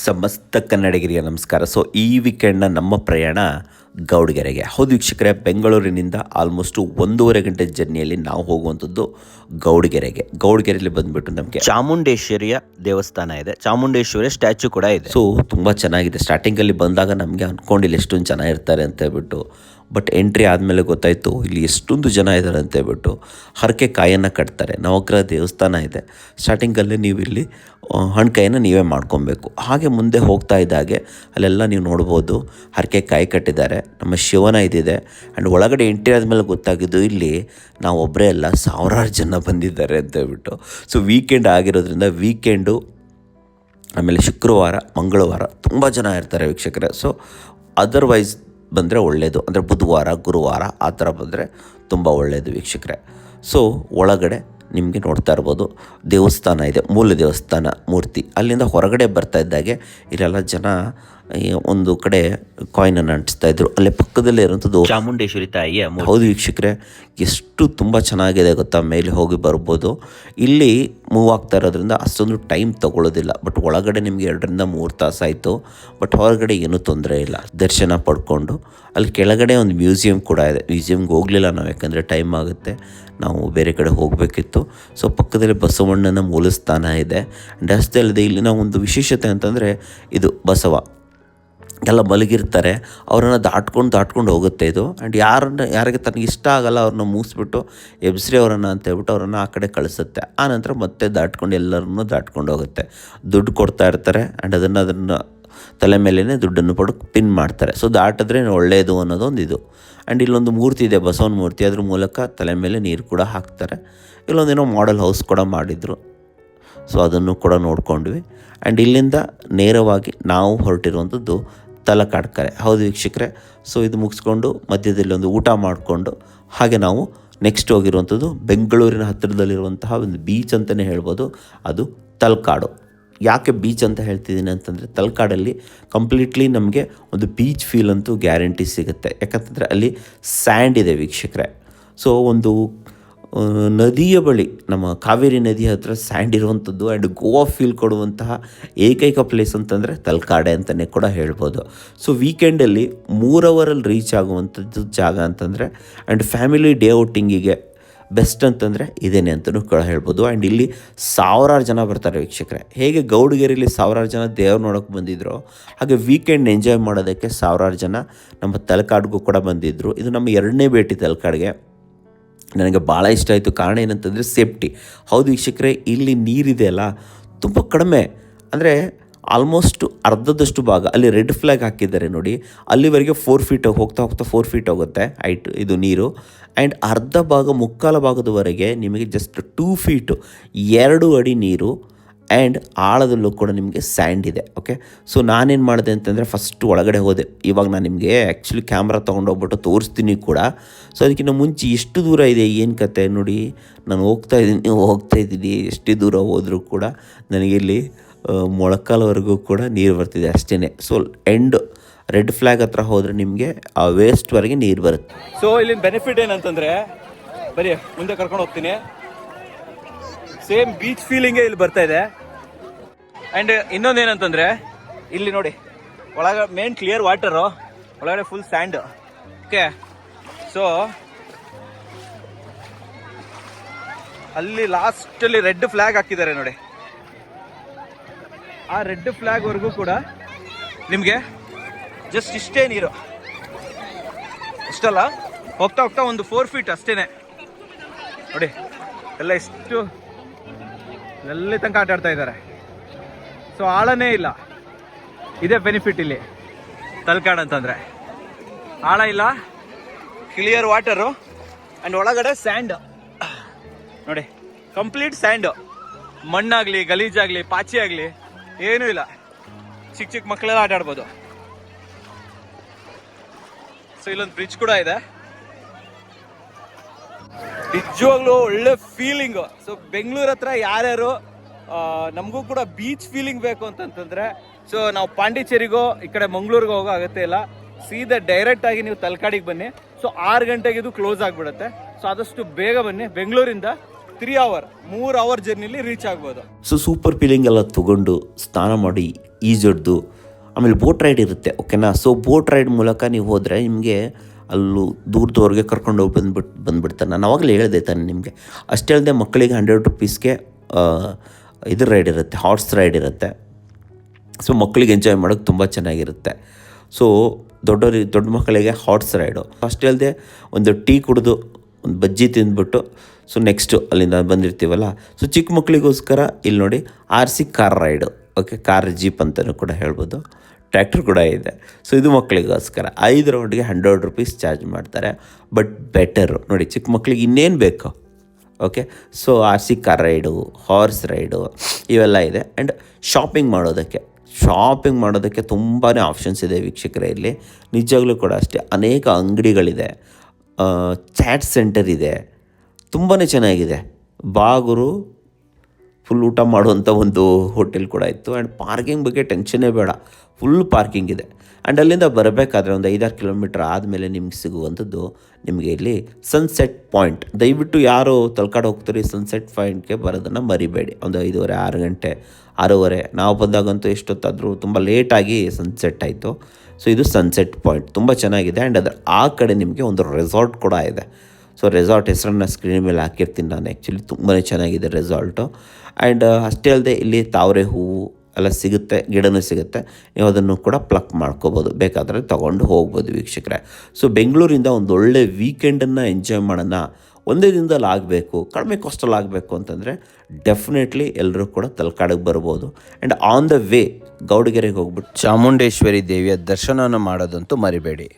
ಸಮಸ್ತ ಕನ್ನಡಿಗರಿಗೆ ನಮಸ್ಕಾರ. ಸೊ ಈ ವೀಕೆಂಡ್ನ ನಮ್ಮ ಪ್ರಯಾಣ ಗೌಡಗೆರೆಗೆ. ಹೌದು ವೀಕ್ಷಕರೇ, ಬೆಂಗಳೂರಿನಿಂದ ಆಲ್ಮೋಸ್ಟು 1.5 ಗಂಟೆ ಜರ್ನಿಯಲ್ಲಿ ನಾವು ಹೋಗುವಂಥದ್ದು ಗೌಡಗೆರೆಗೆ. ಗೌಡಗೆರೆಯಲ್ಲಿ ಬಂದುಬಿಟ್ಟು ನಮಗೆ ಚಾಮುಂಡೇಶ್ವರಿಯ ದೇವಸ್ಥಾನ ಇದೆ, ಚಾಮುಂಡೇಶ್ವರಿ ಸ್ಟ್ಯಾಚು ಕೂಡ ಇದೆ. ಸೊ ತುಂಬ ಚೆನ್ನಾಗಿದೆ. ಸ್ಟಾರ್ಟಿಂಗಲ್ಲಿ ಬಂದಾಗ ನಮಗೆ ಅಂದ್ಕೊಂಡಿಲ್ಲ ಎಷ್ಟೊಂದು ಜನ ಇರ್ತಾರೆ ಅಂತ ಹೇಳ್ಬಿಟ್ಟು, ಬಟ್ ಎಂಟ್ರಿ ಆದಮೇಲೆ ಗೊತ್ತಾಯಿತು ಇಲ್ಲಿ ಎಷ್ಟೊಂದು ಜನ ಇದ್ದಾರೆ ಅಂತ ಹೇಳ್ಬಿಟ್ಟು. ಹರಕೆ ಕಾಯನ್ನು ಕಟ್ತಾರೆ, ನವಗ್ರಹ ದೇವಸ್ಥಾನ ಇದೆ. ಸ್ಟಾರ್ಟಿಂಗಲ್ಲೇ ನೀವು ಇಲ್ಲಿ ಹಣ್ಕಾಯನ್ನು ನೀವೇ ಮಾಡ್ಕೊಬೇಕು. ಹಾಗೆ ಮುಂದೆ ಹೋಗ್ತಾ ಇದ್ದಾಗೆ ಅಲ್ಲೆಲ್ಲ ನೀವು ನೋಡ್ಬೋದು ಹರಕೆ ಕಾಯಿ ಕಟ್ಟಿದ್ದಾರೆ, ನಮ್ಮ ಶಿವನ ಇದಿದೆ. ಆ್ಯಂಡ್ ಒಳಗಡೆ ಎಂಟ್ರಿ ಆದಮೇಲೆ ಗೊತ್ತಾಗಿದ್ದು ಇಲ್ಲಿ ನಾವು ಒಬ್ಬರೇ ಅಲ್ಲ, ಸಾವಿರಾರು ಜನ ಬಂದಿದ್ದಾರೆ ಅಂತ ಹೇಳ್ಬಿಟ್ಟು. ಸೊ ವೀಕೆಂಡ್ ಆಗಿರೋದ್ರಿಂದ ವೀಕೆಂಡು ಆಮೇಲೆ ಶುಕ್ರವಾರ ಮಂಗಳವಾರ ತುಂಬ ಜನ ಇರ್ತಾರೆ ವೀಕ್ಷಕರೇ. ಸೊ ಅದರ್ವೈಸ್ ಬಂದರೆ ಒಳ್ಳೆಯದು, ಅಂದರೆ ಬುಧವಾರ ಗುರುವಾರ ಆ ಥರ ಬಂದರೆ ತುಂಬ ಒಳ್ಳೆಯದು ವೀಕ್ಷಕರೇ. ಸೊ ಒಳಗಡೆ ನಿಮಗೆ ನೋಡ್ತಾ ಇರ್ಬೋದು ದೇವಸ್ಥಾನ ಇದೆ, ಮೂಲ ದೇವಸ್ಥಾನ ಮೂರ್ತಿ. ಅಲ್ಲಿಂದ ಹೊರಗಡೆ ಬರ್ತಾ ಇದ್ದಾಗೆ ಇಲ್ಲೆಲ್ಲ ಜನ ಒಂದು ಕಡೆ ಕಾಯಿನನ್ನು ಅಂಟಿಸ್ತಾ ಇದ್ರು. ಅಲ್ಲೇ ಪಕ್ಕದಲ್ಲೇ ಇರೋಂಥದ್ದು ಚಾಮುಂಡೇಶ್ವರಿ ತಾಯಿಯ. ಹೌದು ವೀಕ್ಷಕರೇ, ಎಷ್ಟು ತುಂಬ ಚೆನ್ನಾಗಿದೆ ಗೊತ್ತಾ. ಮೇಲೆ ಹೋಗಿ ಬರ್ಬೋದು. ಇಲ್ಲಿ ಮೂವ್ ಆಗ್ತಾ ಇರೋದ್ರಿಂದ ಅಷ್ಟೊಂದು ಟೈಮ್ ತೊಗೊಳ್ಳೋದಿಲ್ಲ, ಬಟ್ ಒಳಗಡೆ ನಿಮಗೆ 2-3 ತಾಸು ಆಯಿತು. ಬಟ್ ಹೊರಗಡೆ ಏನೂ ತೊಂದರೆ ಇಲ್ಲ, ದರ್ಶನ ಪಡ್ಕೊಂಡು. ಅಲ್ಲಿ ಕೆಳಗಡೆ ಒಂದು ಮ್ಯೂಸಿಯಂ ಕೂಡ ಇದೆ. ಮ್ಯೂಸಿಯಮ್ಗೆ ಹೋಗಲಿಲ್ಲ ನಾವು, ಯಾಕಂದರೆ ಟೈಮ್ ಆಗುತ್ತೆ, ನಾವು ಬೇರೆ ಕಡೆ ಹೋಗಬೇಕಿತ್ತು. ಸೊ ಪಕ್ಕದಲ್ಲಿ ಬಸವಣ್ಣನ ಮೂಲ ಸ್ಥಾನ ಇದೆ. ಆ್ಯಂಡ್ ಅಷ್ಟೇ ಅಲ್ಲದೆ ಇಲ್ಲಿನ ಒಂದು ವಿಶೇಷತೆ ಅಂತಂದರೆ ಇದು ಬಸವ ಎಲ್ಲ ಮಲಗಿರ್ತಾರೆ, ಅವರನ್ನು ದಾಟ್ಕೊಂಡು ಹೋಗುತ್ತೆ ಇದು. ಆ್ಯಂಡ್ ಯಾರಿಗೆ ತನಗೆ ಇಷ್ಟ ಆಗಲ್ಲ ಅವ್ರನ್ನ ಮೂಸಿಬಿಟ್ಟು ಎಬ್ಸ್ರಿ ಅವರನ್ನು ಅಂತ ಹೇಳ್ಬಿಟ್ಟು ಅವರನ್ನು ಆ ಕಡೆ ಕಳಿಸುತ್ತೆ. ಆನಂತರ ಮತ್ತೆ ದಾಟ್ಕೊಂಡು ಎಲ್ಲರನ್ನೂ ದಾಟ್ಕೊಂಡು ಹೋಗುತ್ತೆ. ದುಡ್ಡು ಕೊಡ್ತಾ ಇರ್ತಾರೆ. ಆ್ಯಂಡ್ ಅದನ್ನು ತಲೆ ಮೇಲೇ ದುಡ್ಡನ್ನು ಪಡೆದು ಪಿನ್ ಮಾಡ್ತಾರೆ. ಸೊ ದಾಟಿದ್ರೆ ಒಳ್ಳೆಯದು ಅನ್ನೋದೊಂದು ಇದು. ಆ್ಯಂಡ್ ಇಲ್ಲೊಂದು ಮೂರ್ತಿ ಇದೆ, ಬಸವನ ಮೂರ್ತಿ. ಅದ್ರ ಮೂಲಕ ತಲೆ ಮೇಲೆ ನೀರು ಕೂಡ ಹಾಕ್ತಾರೆ. ಇಲ್ಲೊಂದೇನೋ ಮಾಡೆಲ್ ಹೌಸ್ ಕೂಡ ಮಾಡಿದರು. ಸೊ ಅದನ್ನು ಕೂಡ ನೋಡ್ಕೊಂಡ್ವಿ. ಆ್ಯಂಡ್ ಇಲ್ಲಿಂದ ನೇರವಾಗಿ ನಾವು ಹೊರಟಿರುವಂಥದ್ದು ತಲಕಾಡು. ಹೌದು ವೀಕ್ಷಕರೇ. ಸೊ ಇದು ಮುಗಿಸ್ಕೊಂಡು ಮಧ್ಯದಲ್ಲಿ ಒಂದು ಊಟ ಮಾಡಿಕೊಂಡು ಹಾಗೆ ನಾವು ನೆಕ್ಸ್ಟ್ ಹೋಗಿರುವಂಥದ್ದು ಬೆಂಗಳೂರಿನ ಹತ್ತಿರದಲ್ಲಿರುವಂತಹ ಒಂದು ಬೀಚ್ ಅಂತಲೇ ಹೇಳ್ಬೋದು, ಅದು ತಲಕಾಡು. ಯಾಕೆ ಬೀಚ್ ಅಂತ ಹೇಳ್ತಿದ್ದೀನಿ ಅಂತಂದರೆ, ತಲಕಾಡಲ್ಲಿ ಕಂಪ್ಲೀಟ್ಲಿ ನಮಗೆ ಒಂದು ಬೀಚ್ ಫೀಲ್ ಅಂತೂ ಗ್ಯಾರಂಟಿ ಸಿಗುತ್ತೆ. ಯಾಕಂತಂದರೆ ಅಲ್ಲಿ ಸ್ಯಾಂಡ್ ಇದೆ ವೀಕ್ಷಕರೇ. ಸೊ ಒಂದು ನದಿಯ ಬಳಿ, ನಮ್ಮ ಕಾವೇರಿ ನದಿ ಹತ್ರ ಸ್ಯಾಂಡ್ ಇರುವಂಥದ್ದು ಆ್ಯಂಡ್ ಗೋವಾ ಫೀಲ್ ಕೊಡುವಂತಹ ಏಕೈಕ ಪ್ಲೇಸ್ ಅಂತಂದರೆ ತಲಕಾಡೆ ಅಂತಲೇ ಕೂಡ ಹೇಳ್ಬೋದು. ಸೊ ವೀಕೆಂಡಲ್ಲಿ 3 ಅವರಲ್ಲಿ ರೀಚ್ ಆಗುವಂಥದ್ದು ಜಾಗ ಅಂತಂದರೆ, ಆ್ಯಂಡ್ ಫ್ಯಾಮಿಲಿ ಡೇ ಔಟಿಂಗಿಗೆ ಬೆಸ್ಟ್ ಅಂತಂದರೆ ಇದೇನೆ ಅಂತಲೂ ಕೂಡ ಹೇಳ್ಬೋದು. ಆ್ಯಂಡ್ ಇಲ್ಲಿ ಸಾವಿರಾರು ಜನ ಬರ್ತಾರೆ ವೀಕ್ಷಕರೇ. ಹೇಗೆ ಗೌಡಗೆರೆಯಲ್ಲಿ ಸಾವಿರಾರು ಜನ ದೇವ್ರು ನೋಡೋಕ್ಕೆ ಬಂದಿದ್ರು, ಹಾಗೆ ವೀಕೆಂಡ್ ಎಂಜಾಯ್ ಮಾಡೋದಕ್ಕೆ ಸಾವಿರಾರು ಜನ ನಮ್ಮ ತಲಕಾಡಿಗೂ ಕೂಡ ಬಂದಿದ್ದರು. ಇದು ನಮ್ಮ 2ನೇ ಭೇಟಿ ತಲಕಾಡಿಗೆ. ನನಗೆ ಭಾಳ ಇಷ್ಟ ಆಯಿತು. ಕಾರಣ ಏನಂತಂದರೆ ಸೇಫ್ಟಿ. ಹೌದು ವೀಕ್ಷಕರೇ, ಇಲ್ಲಿ ನೀರಿದೆ ಅಲ್ಲ ತುಂಬ ಕಡಿಮೆ, ಅಂದರೆ ಆಲ್ಮೋಸ್ಟ್ ಅರ್ಧದಷ್ಟು ಭಾಗ ಅಲ್ಲಿ ರೆಡ್ ಫ್ಲ್ಯಾಗ್ ಹಾಕಿದ್ದಾರೆ ನೋಡಿ, ಅಲ್ಲಿವರೆಗೆ 4 ಫೀಟ್ ಹೋಗ್ತಾ 4 ಫೀಟ್ ಹೋಗುತ್ತೆ ಹೈಟ್ ಇದು ನೀರು. ಆ್ಯಂಡ್ ಅರ್ಧ ಭಾಗ, ಮುಕ್ಕಾಲು ಭಾಗದವರೆಗೆ ನಿಮಗೆ ಜಸ್ಟ್ 2 ಫೀಟು 2 ಅಡಿ ನೀರು. ಆ್ಯಂಡ್ ಆಳದಲ್ಲೂ ಕೂಡ ನಿಮಗೆ ಸ್ಯಾಂಡ್ ಇದೆ. ಓಕೆ, ಸೊ ನಾನೇನು ಮಾಡಿದೆ ಅಂತಂದರೆ ಫಸ್ಟ್ ಒಳಗಡೆ ಹೋದೆ. ಇವಾಗ ನಾನು ನಿಮಗೆ ಆ್ಯಕ್ಚುಲಿ ಕ್ಯಾಮ್ರಾ ತೊಗೊಂಡೋಗ್ಬಿಟ್ಟು ತೋರಿಸ್ತೀನಿ ಕೂಡ. ಸೊ ಅದಕ್ಕಿಂತ ಮುಂಚೆ ಎಷ್ಟು ದೂರ ಇದೆ ಏನು ಕತೆ ನೋಡಿ. ನಾನು ಹೋಗ್ತಾ ಇದ್ದೀನಿ ಎಷ್ಟು ದೂರ ಹೋದರೂ ಕೂಡ ನನಗೆ ಇಲ್ಲಿ ಮೊಳಕಾಲವರೆಗೂ ಕೂಡ ನೀರು ಬರ್ತಿದೆ ಅಷ್ಟೇ. ಸೊ ರೆಡ್ ಫ್ಲ್ಯಾಗ್ ಹತ್ರ ಹೋದರೆ ನಿಮಗೆ ಆ ವೇಸ್ಟ್ವರೆಗೆ ನೀರು ಬರುತ್ತೆ. ಸೊ ಇಲ್ಲಿನ ಬೆನಿಫಿಟ್ ಏನಂತಂದರೆ, ಬರೀ ಮುಂದೆ ಕರ್ಕೊಂಡು ಹೋಗ್ತೀನಿ, ಸೇಮ್ ಬೀಚ್ ಫೀಲಿಂಗೇ ಇಲ್ಲಿ ಬರ್ತಾ ಇದೆ. ಆ್ಯಂಡ್ ಇನ್ನೊಂದೇನಂತಂದರೆ ಇಲ್ಲಿ ನೋಡಿ, ಒಳಗೆ ಮೇನ್ ಕ್ಲಿಯರ್ ವಾಟರು, ಒಳಗಡೆ ಫುಲ್ ಸ್ಯಾಂಡ್. ಓಕೆ, ಸೊ ಅಲ್ಲಿ ಲಾಸ್ಟಲ್ಲಿ ರೆಡ್ ಫ್ಲ್ಯಾಗ್ ಹಾಕಿದ್ದಾರೆ ನೋಡಿ. ಆ ರೆಡ್ ಫ್ಲ್ಯಾಗ್ವರೆಗೂ ಕೂಡ ನಿಮಗೆ ಜಸ್ಟ್ ಇಷ್ಟೇ ನೀರು, ಇಷ್ಟಲ್ಲ, ಹೋಗ್ತಾ ಒಂದು 4 ಫೀಟ್ ಅಷ್ಟೇ ನೋಡಿ. ಎಲ್ಲ ಇಷ್ಟು ಎಲ್ಲಿ ತನಕ ಆಟ ಆಡ್ತಾ ಇದ್ದಾರೆ. ಸೊ ಆಳನೇ ಇಲ್ಲ, ಇದೇ ಬೆನಿಫಿಟ್ ಇಲ್ಲಿ ತಲಕಾಡು ಅಂತಂದರೆ. ಆಳ ಇಲ್ಲ, ಕ್ಲಿಯರ್ ವಾಟರು, ಆ್ಯಂಡ್ ಒಳಗಡೆ ಸ್ಯಾಂಡ್ ನೋಡಿ, ಕಂಪ್ಲೀಟ್ ಸ್ಯಾಂಡು. ಮಣ್ಣಾಗಲಿ ಗಲೀಜಾಗಲಿ ಪಾಚಿ ಆಗಲಿ ಏನೂ ಇಲ್ಲ. ಚಿಕ್ಕ ಮಕ್ಕಳೆಲ್ಲ ಆಟ ಆಡ್ಬೋದು. ಸೊ ಇಲ್ಲೊಂದು ಬ್ರಿಡ್ಜ್ ಕೂಡ ಇದೆ, ನಿಜವಾಗ್ಲೂ ಒಳ್ಳೆ ಫೀಲಿಂಗು. ಸೊ ಬೆಂಗಳೂರು ಹತ್ರ ಯಾರ್ಯಾರು ನಮಗೂ ಕೂಡ ಬೀಚ್ ಫೀಲಿಂಗ್ ಬೇಕು ಅಂತಂತಂದರೆ, ಸೊ ನಾವು ಪಾಂಡಿಚೇರಿಗೋ ಈ ಕಡೆ ಮಂಗಳೂರಿಗೋ ಹೋಗೋ ಅಗತ್ಯ ಇಲ್ಲ, ಸೀದಾ ಡೈರೆಕ್ಟಾಗಿ ನೀವು ತಲಕಾಡಿಗೆ ಬನ್ನಿ. ಸೊ 6 ಗಂಟೆಗೆ ಇದು ಕ್ಲೋಸ್ ಆಗಿಬಿಡುತ್ತೆ. ಸೊ ಆದಷ್ಟು ಬೇಗ ಬನ್ನಿ. ಬೆಂಗಳೂರಿಂದ 3 ಅವರ್ ಜರ್ನಿಲಿ ರೀಚ್ ಆಗ್ಬೋದು. ಸೊ ಸೂಪರ್ ಫೀಲಿಂಗ್ ಎಲ್ಲ ತೊಗೊಂಡು ಸ್ನಾನ ಮಾಡಿ ಈಜೊಡ್ದು ಆಮೇಲೆ ಬೋಟ್ ರೈಡ್ ಇರುತ್ತೆ, ಓಕೆನಾ. ಸೊ ಬೋಟ್ ರೈಡ್ ಮೂಲಕ ನೀವು ಹೋದರೆ ನಿಮಗೆ ಅಲ್ಲೂ ದೂರದವ್ರಿಗೆ ಕರ್ಕೊಂಡು ಹೋಗಿ ಬಂದುಬಿಡ್ತಾರೆ. ನಾನು ಅವಾಗಲೇ ಹೇಳಿದೆ ತಾನೆ ನಿಮಗೆ. ಅಷ್ಟೇ ಅಲ್ಲದೆ ಮಕ್ಕಳಿಗೆ 100 ರೂಪೀಸ್ಗೆ ಇದು ರೈಡ್ ಇರುತ್ತೆ, ಹಾರ್ಸ್ ರೈಡ್ ಇರುತ್ತೆ. ಸೊ ಮಕ್ಕಳಿಗೆ ಎಂಜಾಯ್ ಮಾಡೋಕ್ಕೆ ತುಂಬ ಚೆನ್ನಾಗಿರುತ್ತೆ. ಸೊ ದೊಡ್ಡ ಮಕ್ಕಳಿಗೆ ಹಾರ್ಸ್ ರೈಡು. ಅಷ್ಟೇ ಅಲ್ಲದೆ ಒಂದು ಟೀ ಕುಡಿದು ಒಂದು ಬಜ್ಜಿ ತಿಂದ್ಬಿಟ್ಟು ಸೊ ನೆಕ್ಸ್ಟು ಅಲ್ಲಿಂದ ಬಂದಿರ್ತೀವಲ್ಲ, ಸೊ ಚಿಕ್ಕ ಮಕ್ಕಳಿಗೋಸ್ಕರ ಇಲ್ಲಿ ನೋಡಿ RC car raid, okay. Car jeep ಅಂತಲೂ ಕೂಡ ಹೇಳ್ಬೋದು, ಟ್ರ್ಯಾಕ್ಟರ್ ಕೂಡ ಇದೆ. ಸೊ ಇದು ಮಕ್ಕಳಿಗೋಸ್ಕರ 5 ರೌಂಡ್ಗೆ 100 ರೂಪೀಸ್ ಚಾರ್ಜ್ ಮಾಡ್ತಾರೆ. ಬಟ್ ಬೆಟರು ನೋಡಿ, ಚಿಕ್ಕ ಮಕ್ಕಳಿಗೆ ಇನ್ನೇನು ಬೇಕು, okay. So RC car raid, horse raid ಇವೆಲ್ಲ ಇದೆ. ಆ್ಯಂಡ್ ಶಾಪಿಂಗ್ ಮಾಡೋದಕ್ಕೆ ತುಂಬಾ ಆಪ್ಷನ್ಸ್ ಇದೆ ವೀಕ್ಷಕರೇ. ಇಲ್ಲಿ ನಿಜವಾಗ್ಲೂ ಕೂಡ ಅಷ್ಟೇ ಅನೇಕ ಅಂಗಡಿಗಳಿದೆ, ಚಾಟ್ ಸೆಂಟರ್ ಇದೆ, ತುಂಬಾ ಚೆನ್ನಾಗಿದೆ. ಬಾಗುರು ಫುಲ್ ಊಟ ಮಾಡುವಂಥ ಒಂದು ಹೋಟೆಲ್ ಕೂಡ ಇತ್ತು. ಆ್ಯಂಡ್ ಪಾರ್ಕಿಂಗ್ ಬಗ್ಗೆ ಟೆನ್ಷನ್ನೇ ಬೇಡ, ಫುಲ್ ಪಾರ್ಕಿಂಗ್ ಇದೆ. ಆ್ಯಂಡ್ ಅಲ್ಲಿಂದ ಬರಬೇಕಾದ್ರೆ ಒಂದು 5-6 ಕಿಲೋಮೀಟ್ರ್ ಆದಮೇಲೆ ನಿಮ್ಗೆ ಸಿಗುವಂಥದ್ದು ನಿಮಗೆ ಇಲ್ಲಿ ಸನ್ಸೆಟ್ ಪಾಯಿಂಟ್. ದಯವಿಟ್ಟು ಯಾರು ತಲಕಾಡು ಹೋಗ್ತೀರಿ ಸನ್ಸೆಟ್ ಪಾಯಿಂಟ್ಗೆ ಬರೋದನ್ನು ಮರಿಬೇಡಿ. ಒಂದು 5:30, 6 ಗಂಟೆ, 6:30 ನಾವು ಬಂದಾಗಂತೂ ಎಷ್ಟೊತ್ತಾದರೂ ತುಂಬ ಲೇಟಾಗಿ ಸನ್ಸೆಟ್ ಆಯಿತು. ಸೊ ಇದು ಸನ್ಸೆಟ್ ಪಾಯಿಂಟ್ ತುಂಬ ಚೆನ್ನಾಗಿದೆ. ಆ್ಯಂಡ್ ಅದರ ಆ ಕಡೆ ನಿಮಗೆ ಒಂದು ರೆಸಾರ್ಟ್ ಕೂಡ ಇದೆ. ಸೊ ರೆಸಾರ್ಟ್ ಹೆಸರನ್ನು ಸ್ಕ್ರೀನ್ ಮೇಲೆ ಹಾಕಿರ್ತೀನಿ ನಾನು. ಆ್ಯಕ್ಚುಲಿ ತುಂಬಾ ಚೆನ್ನಾಗಿದೆ ರೆಸಾರ್ಟು. ಆ್ಯಂಡ್ ಅಷ್ಟೇ ಅಲ್ಲದೆ ಇಲ್ಲಿ ತಾವರೆ ಹೂವು ಎಲ್ಲ ಸಿಗುತ್ತೆ, ಗಿಡನೂ ಸಿಗುತ್ತೆ. ನೀವು ಅದನ್ನು ಕೂಡ ಪ್ಲಕ್ ಮಾಡ್ಕೋಬೋದು, ಬೇಕಾದರೆ ತೊಗೊಂಡು ಹೋಗ್ಬೋದು ವೀಕ್ಷಕರೇ. ಸೊ ಬೆಂಗಳೂರಿಂದ ಒಂದು ಒಳ್ಳೆ ವೀಕೆಂಡನ್ನು ಎಂಜಾಯ್ ಮಾಡೋಣ, ಒಂದೇ ದಿನದಲ್ಲಿ ಆಗಬೇಕು, ಕಡಿಮೆ ಕಾಸ್ಟಲ್ಲಿ ಆಗಬೇಕು ಅಂತಂದರೆ ಡೆಫಿನೆಟ್ಲಿ ಎಲ್ಲರೂ ಕೂಡ ತಲಕಾಡಿಗೆ ಬರ್ಬೋದು. ಆ್ಯಂಡ್ ಆನ್ ದ ವೇ ಗೌಡಗೆರೆಗೆ ಹೋಗ್ಬಿಟ್ಟು ಚಾಮುಂಡೇಶ್ವರಿ ದೇವಿಯ ದರ್ಶನವನ್ನು ಮಾಡೋದಂತೂ ಮರಿಬೇಡಿ.